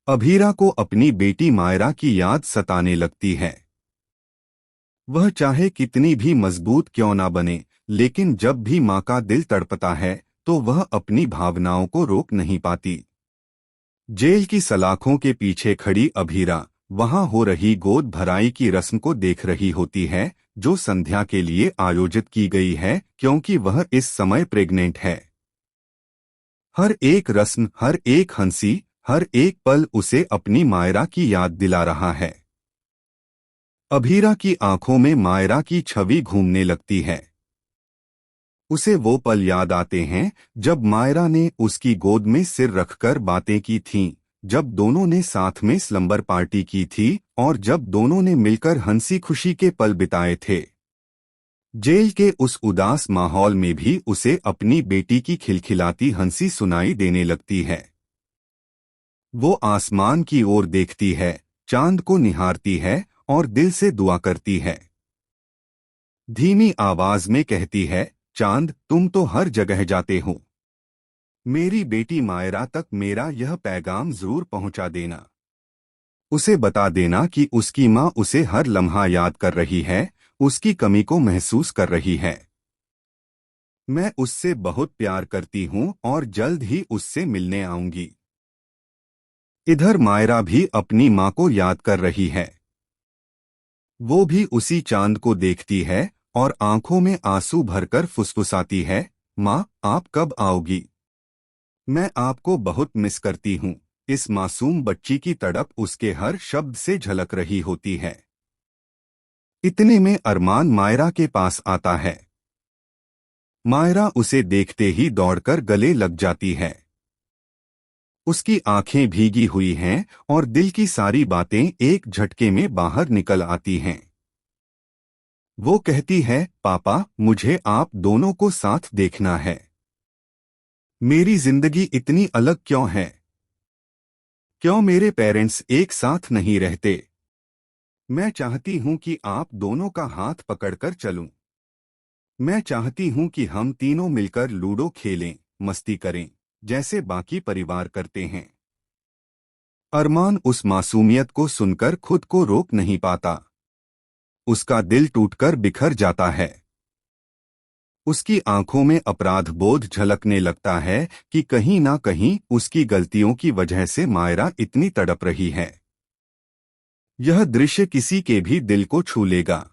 अभीरा को अपनी बेटी मायरा की याद सताने लगती है। वह चाहे कितनी भी मजबूत क्यों ना बने, लेकिन जब भी माँ का दिल तड़पता है तो वह अपनी भावनाओं को रोक नहीं पाती। जेल की सलाखों के पीछे खड़ी अभीरा वहां हो रही गोद भराई की रस्म को देख रही होती है, जो संध्या के लिए आयोजित की गई है, क्योंकि वह इस समय प्रेग्नेंट है। हर एक रस्म, हर एक हंसी, हर एक पल उसे अपनी मायरा की याद दिला रहा है। अभीरा की आंखों में मायरा की छवि घूमने लगती है। उसे वो पल याद आते हैं जब मायरा ने उसकी गोद में सिर रखकर बातें की थीं, जब दोनों ने साथ में स्लंबर पार्टी की थी और जब दोनों ने मिलकर हंसी खुशी के पल बिताए थे। जेल के उस उदास माहौल में भी उसे अपनी बेटी की खिलखिलाती हंसी सुनाई देने लगती है। वो आसमान की ओर देखती है, चांद को निहारती है और दिल से दुआ करती है। धीमी आवाज में कहती है, चांद, तुम तो हर जगह जाते हो। मेरी बेटी मायरा तक मेरा यह पैगाम जरूर पहुंचा देना। उसे बता देना कि उसकी माँ उसे हर लम्हा याद कर रही है, उसकी कमी को महसूस कर रही है। मैं उससे बहुत प्यार करती हूँ और जल्द ही उससे मिलने आऊंगी। इधर मायरा भी अपनी माँ को याद कर रही है। वो भी उसी चांद को देखती है और आंखों में आंसू भरकर फुसफुसाती है, माँ, आप कब आओगी? मैं आपको बहुत मिस करती हूँ। इस मासूम बच्ची की तड़प उसके हर शब्द से झलक रही होती है। इतने में अरमान मायरा के पास आता है। मायरा उसे देखते ही दौड़कर गले लग जाती है। उसकी आंखें भीगी हुई हैं और दिल की सारी बातें एक झटके में बाहर निकल आती हैं। वो कहती है, पापा, मुझे आप दोनों को साथ देखना है। मेरी जिंदगी इतनी अलग क्यों है? क्यों मेरे पेरेंट्स एक साथ नहीं रहते? मैं चाहती हूं कि आप दोनों का हाथ पकड़कर चलूं। मैं चाहती हूं कि हम तीनों मिलकर लूडो खेलें, मस्ती करें, जैसे बाकी परिवार करते हैं। अरमान उस मासूमियत को सुनकर खुद को रोक नहीं पाता। उसका दिल टूटकर बिखर जाता है। उसकी आंखों में अपराध बोध झलकने लगता है कि कहीं ना कहीं उसकी गलतियों की वजह से मायरा इतनी तड़प रही है। यह दृश्य किसी के भी दिल को छू लेगा।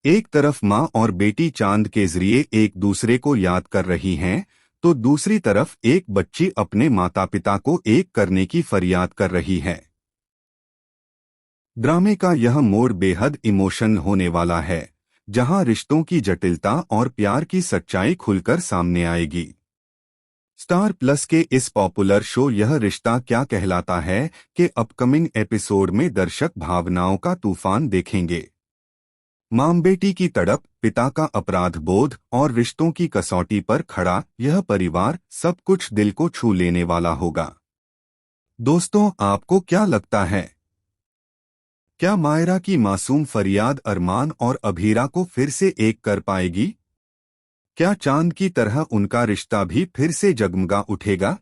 एक तरफ माँ और बेटी चांद के जरिए एक दूसरे को याद कर रही हैं, तो दूसरी तरफ एक बच्ची अपने माता पिता को एक करने की फरियाद कर रही है। ड्रामे का यह मोड़ बेहद इमोशनल होने वाला है, जहां रिश्तों की जटिलता और प्यार की सच्चाई खुलकर सामने आएगी। स्टार प्लस के इस पॉपुलर शो यह रिश्ता क्या कहलाता है के अपकमिंग एपिसोड में दर्शक भावनाओं का तूफान देखेंगे। मां बेटी की तड़प, पिता का अपराध बोध और रिश्तों की कसौटी पर खड़ा यह परिवार सब कुछ दिल को छू लेने वाला होगा। दोस्तों, आपको क्या लगता है? क्या मायरा की मासूम फरियाद अरमान और अभीरा को फिर से एक कर पाएगी? क्या चांद की तरह उनका रिश्ता भी फिर से जगमगा उठेगा?